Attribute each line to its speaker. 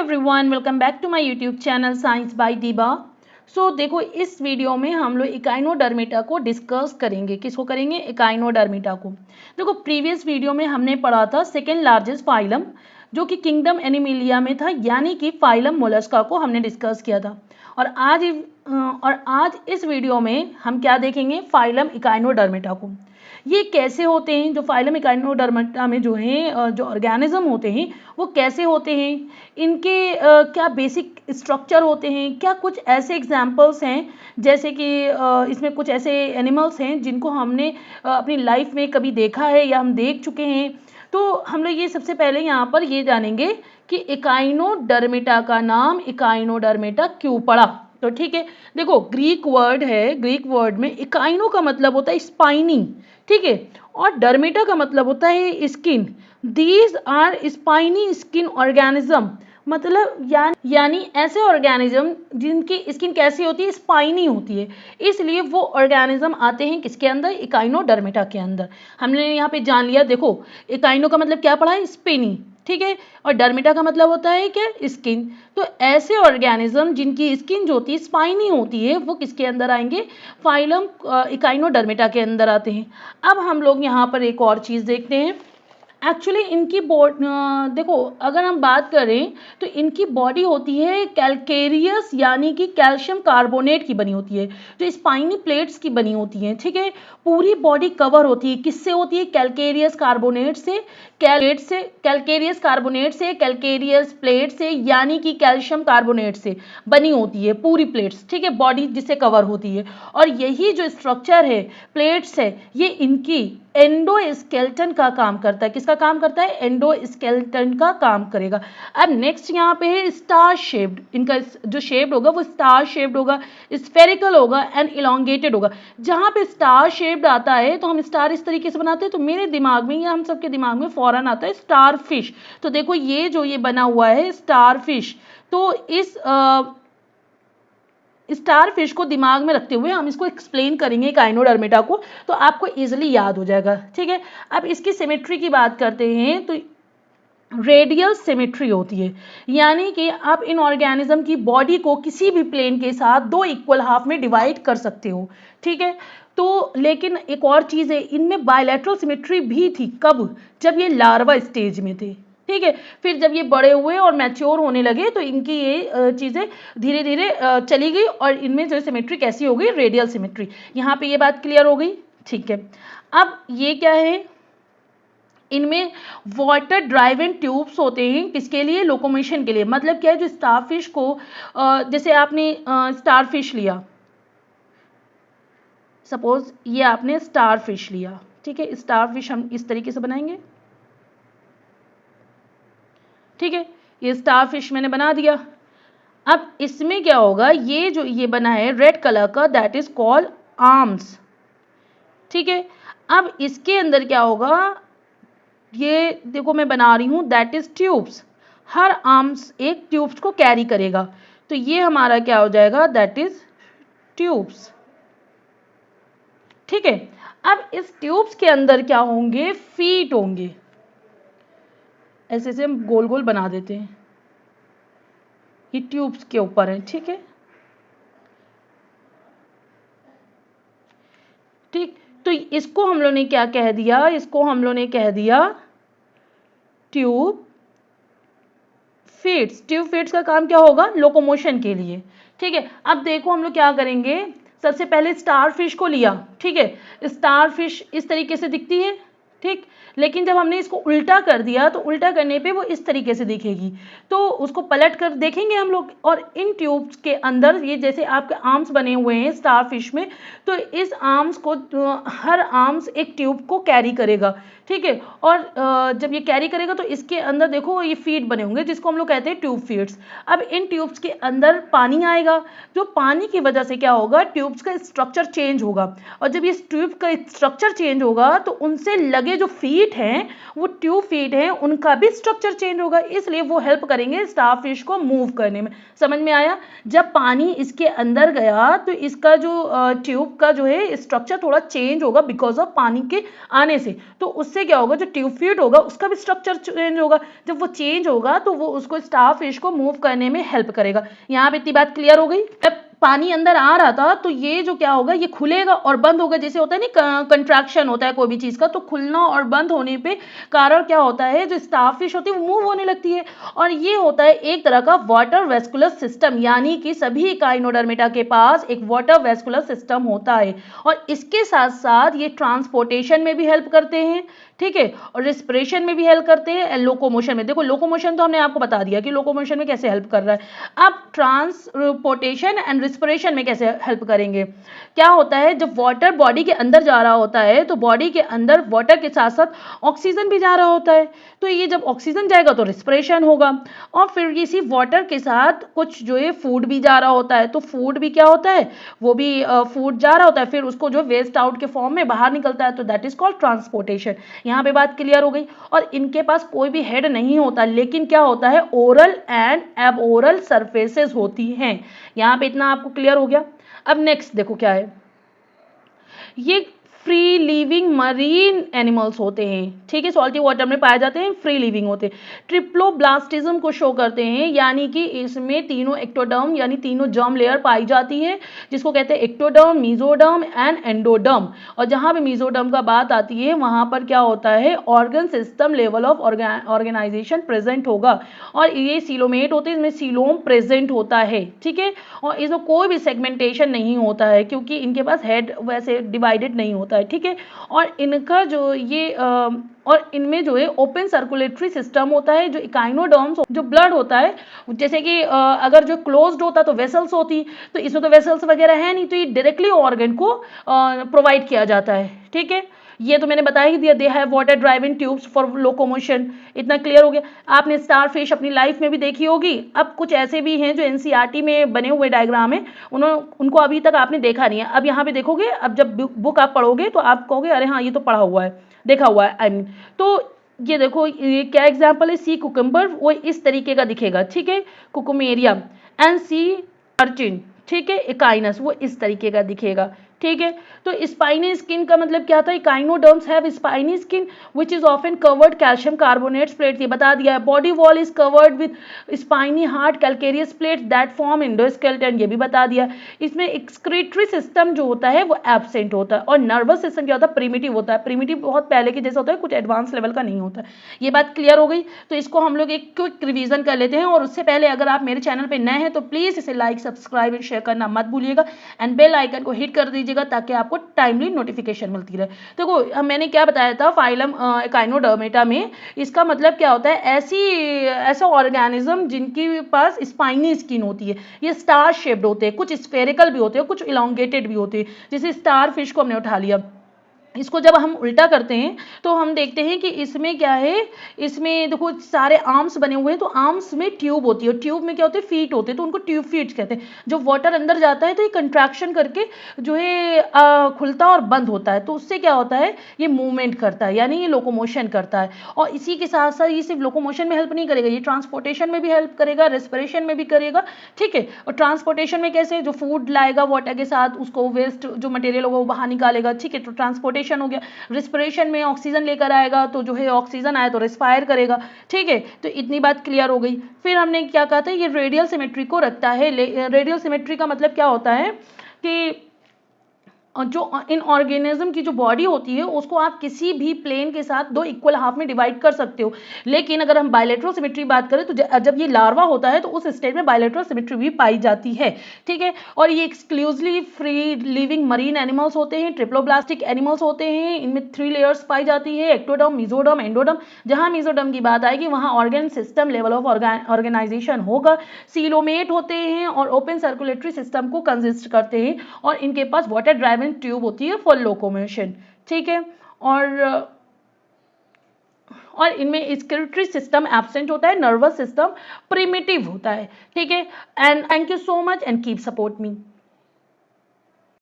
Speaker 1: Everyone, welcome back to my YouTube channel science by Deeba. देखो, इस video में हम लोग इकाइनोडर्मिटा को डिस्कस करेंगे। किसको करेंगे? इकाइनोडर्मिटा को। देखो, प्रीवियस वीडियो में हमने पढ़ा था सेकेंड लार्जेस्ट फाइलम जो कि किंगडम एनिमिलिया में था, यानी कि फाइलम मोलस्का को हमने डिस्कस किया था। और आज इस वीडियो में हम क्या देखेंगे? फाइलम इकाइनोडर्मिटा को। ये कैसे होते हैं? जो फाइलम इकाइनोडर्मिटा में जो हैं जो ऑर्गेनिज्म होते हैं वो कैसे होते हैं, इनके क्या बेसिक स्ट्रक्चर होते हैं, क्या कुछ ऐसे एग्जाम्पल्स हैं जैसे कि इसमें कुछ ऐसे एनिमल्स हैं जिनको हमने अपनी लाइफ में कभी देखा है या हम देख चुके हैं। तो हम लोग ये सबसे पहले यहाँ पर ये जानेंगे कि इकाइनोडर्मिटा का नाम इकाइनोडर्मिटा क्यों पड़ा। तो ठीक है, देखो ग्रीक वर्ड है, ग्रीक वर्ड में इकाइनो का मतलब होता है स्पाइनी, ठीक है, और डर्मिटा का मतलब होता है skin. These are spiny skin organism, मतलब यानी ऐसे ऑर्गेनिज्म जिनकी स्किन कैसी होती है? स्पाइनी होती है। इसलिए वो ऑर्गेनिज्म आते हैं किसके अंदर? इकाइनोडर्मिटा के अंदर। हमने यहाँ पे जान लिया। देखो, इकाइनो का मतलब क्या पढ़ा है? स्पिनी, ठीक है, और डर्मिटा का मतलब होता है क्या? स्किन। तो ऐसे ऑर्गेनिज्म जिनकी स्किन जो होती है स्पाइनी होती है वो किसके अंदर आएंगे? फाइलम इकाइनोडर्मिटा के अंदर आते हैं। अब हम लोग यहाँ पर एक और चीज़ देखते हैं। एक्चुअली इनकी देखो, अगर हम बात करें तो इनकी बॉडी होती है कैल्केरियस, यानी कि कैल्शियम कार्बोनेट की बनी होती है, जो स्पाइनी प्लेट्स की बनी होती हैं, ठीक है। पूरी बॉडी कवर होती है, किससे होती है? कैल्केरियस कार्बोनेट से, कैल्केरियस कार्बोनेट से, कैल्केरियस प्लेट से, यानी कि कैल्शियम कार्बोनेट से बनी होती है पूरी प्लेट्स, ठीक है, बॉडी जिससे कवर होती है। और यही जो स्ट्रक्चर है, प्लेट्स है, ये इनकी एंडोस्केलेटन का काम करता है। किसका काम करता है? एंडोस्केलेटन का काम करेगा। अब नेक्स्ट यहाँ पे है स्टार शेप्ड। इनका जो शेप्ड होगा वो स्टार शेप्ड होगा, स्फेरिकल होगा एंड इलोंगेटेड होगा। जहाँ पे स्टार शेप्ड आता है तो हम स्टार इस तरीके से बनाते हैं, तो मेरे दिमाग में या हम सबके दिमाग में फौरन आता है स्टार फिश। तो देखो ये जो ये बना हुआ है स्टार फिश, तो इस स्टार फिश को दिमाग में रखते हुए हम इसको एक्सप्लेन करेंगे इकाइनोडर्मिटा को, तो आपको इजीली याद हो जाएगा, ठीक है। अब इसकी सिमेट्री की बात करते हैं तो रेडियल सिमेट्री होती है, यानी कि आप इन ऑर्गेनिज्म की बॉडी को किसी भी प्लेन के साथ दो इक्वल हाफ में डिवाइड कर सकते हो, ठीक है। तो लेकिन एक और चीज़ है, इनमें बायलैटरल सिमेट्री भी थी। कब? जब ये लार्वा स्टेज में थे, ठीक है। फिर जब ये बड़े हुए और मैच्योर होने लगे तो इनकी ये चीज़ें धीरे धीरे चली गई और इनमें जो सिमेट्री कैसी हो गई? Radial symmetry. यहाँ पे ये बात क्लियर हो गई, ठीक है। अब ये क्या है? इनमें वाटर ड्राइवन ट्यूब्स होते हैं, किसके लिए? लोकोमोशन के लिए। मतलब क्या है? जो स्टारफिश को जैसे आपने स्टारफिश लिया, सपोज ये आपने स्टारफिश लिया, ठीक है, स्टारफिश हम इस तरीके से बनाएंगे, ठीक है, ये स्टारफिश मैंने बना दिया। अब इसमें क्या होगा? ये जो ये बना है रेड कलर का, दैट इज कॉल्ड आर्म्स, ठीक है। अब इसके अंदर क्या होगा? ये देखो मैं बना रही हूं, that is tubes. Her arms एक ट्यूब्स को कैरी करेगा, तो ये हमारा क्या हो जाएगा? दैट इज ट्यूब्स, ठीक है। अब इस ट्यूब्स के अंदर क्या होंगे? फीट होंगे। ऐसे ऐसे हम गोल गोल बना देते हैं, ये ट्यूब्स के ऊपर है, ठीक है, ठीक। तो इसको हम लोग ने क्या कह दिया? इसको हम लोग ने कह दिया ट्यूब फीड्स। ट्यूब फीड्स का काम क्या होगा? लोकोमोशन के लिए, ठीक है। अब देखो हम लोग क्या करेंगे, सबसे पहले स्टार फिश को लिया, ठीक है। स्टार फिश इस तरीके से दिखती है, ठीक, लेकिन जब हमने इसको उल्टा कर दिया तो उल्टा करने पे वो इस तरीके से दिखेगी, तो उसको पलट कर देखेंगे हम लोग। और इन ट्यूब्स के अंदर ये जैसे आपके आर्म्स बने हुए हैं स्टार फिश में, तो इस आर्म्स को हर आर्म्स एक ट्यूब को कैरी करेगा, ठीक है। और जब ये कैरी करेगा तो इसके अंदर देखो ये फीड बने होंगे जिसको हम लोग कहते हैं ट्यूब फीड्स। अब इन ट्यूब्स के अंदर पानी आएगा, जो पानी की वजह से क्या होगा? ट्यूब्स का स्ट्रक्चर चेंज होगा, और जब ये ट्यूब का स्ट्रक्चर चेंज होगा तो उनसे लगे ये जो फीट हैं वो ट्यूब फीट हैं, उनका भी स्ट्रक्चर चेंज होगा, इसलिए वो हेल्प करेंगे स्टारफिश को मूव करने में। समझ में आया? जब पानी इसके अंदर गया तो इसका जो ट्यूब का जो है स्ट्रक्चर थोड़ा चेंज होगा बिकॉज ऑफ पानी के आने से। तो उससे क्या होगा, जो ट्यूब फीट होगा उसका भी स्ट्रक्चर चेंज होगा। जब वो चेंज होगा तो वो उसको स्टारफिश को मूव करने में हेल्प करेगा। यहाँ पे इतनी बात क्लियर हो गई? जब पानी अंदर आ रहा था तो ये जो क्या होगा, ये खुलेगा और बंद होगा, जैसे होता है ना कंट्रैक्शन होता है कोई भी चीज का, तो खुलना और बंद होने पे कारण क्या होता है, जो स्टारफिश होती है वो मूव होने लगती है। और ये होता है एक तरह का वाटर वेस्कुलर सिस्टम, यानी कि सभी इकाइनोडर्मेटा के पास एक वाटर वेस्कुलर सिस्टम होता है। और इसके साथ साथ ये ट्रांसपोर्टेशन में भी हेल्प करते हैं, ठीक है, और रिस्पिरेशन में भी हेल्प करते हैं, लोकोमोशन में। देखो लोकोमोशन तो हमने आपको बता दिया कि लोकोमोशन में कैसे हेल्प कर रहा है। अब ट्रांसपोर्टेशन एंड रिस्पिरेशन में कैसे हेल्प करेंगे? क्या होता है, जब वाटर बॉडी के अंदर जा रहा होता है तो बॉडी के अंदर वाटर के साथ साथ ऑक्सीजन भी जा रहा होता है, तो ये जब ऑक्सीजन जाएगा तो रिस्पिरेशन होगा। और फिर इसी वाटर के साथ कुछ जो है फूड भी जा रहा होता है, तो फूड भी क्या होता है, वो भी फूड जा रहा होता है, फिर उसको जो वेस्ट आउट के फॉर्म में बाहर निकलता है, तो दैट इज कॉल्ड ट्रांसपोर्टेशन। यहाँ पे बात क्लियर हो गई। और इनके पास कोई भी हेड नहीं होता, लेकिन क्या होता है, ओरल एंड एब ओरल सर्फेसेस होती हैं। यहाँ पे इतना आपको क्लियर हो गया। अब नेक्स्ट देखो क्या है, ये फ्री लिविंग मरीन एनिमल्स होते हैं, ठीक है, सॉल्टी वाटर में पाए जाते हैं, फ्री लिविंग होते हैं। ट्रिप्लोब्लास्टिज्म को शो करते हैं, यानी कि इसमें तीनों एक्टोडर्म यानी तीनों जर्म लेयर पाई जाती है, जिसको कहते हैं एक्टोडर्म, मीजोडर्म एंड एंडोडर्म। और जहां भी मीजोडर्म का बात आती है वहां पर क्या होता है, organ system level of organisation present होगा। और ये सीलोमेट होते हैं, इसमें सीलोम प्रेजेंट होता है, ठीक है। और इसमें कोई भी सेगमेंटेशन नहीं होता है क्योंकि इनके पास हेड वैसे डिवाइडेड नहीं होता है, ठीक है। और इनका जो ये और इनमें जो है ओपन सर्कुलेटरी सिस्टम होता है। जो इकाइनोडर्म्स जो ब्लड होता है, जैसे कि अगर जो क्लोज्ड होता तो वेसल्स होती, तो इसमें तो वेसल्स वगैरह है नहीं, तो ये डायरेक्टली ऑर्गन को प्रोवाइड किया जाता है, ठीक है। ये तो मैंने बता ही दिया, they have water driving tubes for locomotion. इतना क्लियर हो गया। आपने स्टारफिश अपनी लाइफ में भी देखी होगी। अब कुछ ऐसे भी हैं जो एनसीईआरटी में बने हुए डायग्राम है, उनको अभी तक आपने देखा नहीं है। अब यहाँ पे देखोगे, अब जब बुक आप पढ़ोगे तो आप कहोगे अरे हाँ ये तो पढ़ा हुआ है, देखा हुआ है, आई मीन। तो ये देखो, ये क्या एग्जाम्पल है, सी कुकुम्बर, वो इस तरीके का दिखेगा, ठीक है, कुकुमेरिया एंड सी अर्चिन, ठीक है, इकाइनस वो इस तरीके का दिखेगा, ठीक है। तो स्पाइनी स्किन का मतलब क्या था, echinoderms have spiny skin which is often covered calcium carbonates plates, ये बता दिया है। Body wall is covered with spiny hard calcareous plates that form endoskeleton, ये भी बता दिया। इसमें एक्सक्रीटरी सिस्टम जो होता है वो एब्सेंट होता है। और नर्वस सिस्टम क्या होता है, प्रिमिटिव होता है। प्रिमिटिव बहुत पहले के जैसा होता है, कुछ एडवांस लेवल का नहीं होता है। ये बात क्लियर हो गई। तो इसको हम लोग एक क्विक रिवीजन कर लेते हैं। और उससे पहले अगर आप मेरे चैनल पर नए हैं तो प्लीज इसे लाइक, सब्सक्राइब एंड शेयर करना मत भूलिएगा, एंड बेल आइकन को हिट कर दीजिएगा ताकि आपको टाइमली नोटिफिकेशन मिलती रहे। देखो मैंने क्या बताया था, फाइलम इकाइनोडर्मेटा में इसका मतलब क्या होता है, ऐसा ऑर्गेनिज्म जिनके पास स्पाइनी स्किन होती है। ये स्टार शेप्ड होते हैं, कुछ स्फेरिकल भी होते हैं, कुछ इलोंगेटेड भी होते हैं। जैसे स्टार फिश को हमने उठा लिया, इसको जब हम उल्टा करते हैं तो हम देखते हैं कि इसमें क्या है, इसमें देखो सारे आर्म्स बने हुए हैं, तो आर्म्स में ट्यूब होती है, और ट्यूब में क्या होते हैं, फीट होते हैं, तो उनको ट्यूब फीट कहते हैं। जो वाटर अंदर जाता है तो ये कंट्रैक्शन करके जो है खुलता और बंद होता है, तो उससे क्या होता है, ये मूवमेंट करता है, यानी ये लोकोमोशन करता है। और इसी के साथ साथ ये सिर्फ लोकोमोशन में हेल्प नहीं करेगा, ये ट्रांसपोर्टेशन में भी हेल्प करेगा, रेस्पिरेशन में भी करेगा, ठीक है। और ट्रांसपोर्टेशन में कैसे, जो फूड लाएगा वाटर के साथ उसको वेस्ट जो मटेरियल होगा वो बाहर निकालेगा, ठीक है, तो ट्रांसपोर्टेशन हो गया। रिस्पिरेशन में ऑक्सीजन लेकर आएगा, तो जो है ऑक्सीजन आए तो रिस्पायर करेगा, ठीक है। तो इतनी बात क्लियर हो गई। फिर हमने क्या कहा था, ये रेडियल सिमेट्री को रखता है। रेडियल सिमेट्री का मतलब क्या होता है कि जो इन ऑर्गेनिज्म की जो बॉडी होती है उसको आप किसी भी प्लेन के साथ दो इक्वल हाफ में डिवाइड कर सकते हो। लेकिन अगर हम बायलैटरल सिमेट्री बात करें तो जब ये लार्वा होता है तो उस स्टेज में बायलैटरल सिमेट्री भी पाई जाती है, ठीक है। और ये exclusively free living marine animals होते हैं, ट्रिप्लोब्लास्टिक एनिमल्स होते हैं। इनमें 3 लेयर्स पाई जाती है, एक्टोडर्म, मीजोडर्म, एंडोडर्म। जहां मीजोडर्म की बात आएगी वहां organ system level of organisation होगा। सीलोमेट होते हैं और ओपन सर्कुलेटरी सिस्टम को कंसिस्ट करते हैं, और इनके पास वाटर ड्राइविंग ट्यूब होती है फॉर लोकोमोशन, ठीक है। और इनमें एक्सक्रीटरी सिस्टम एब्सेंट होता है, नर्वस सिस्टम प्रिमिटिव होता है, ठीक है। And thank you so much and keep support me.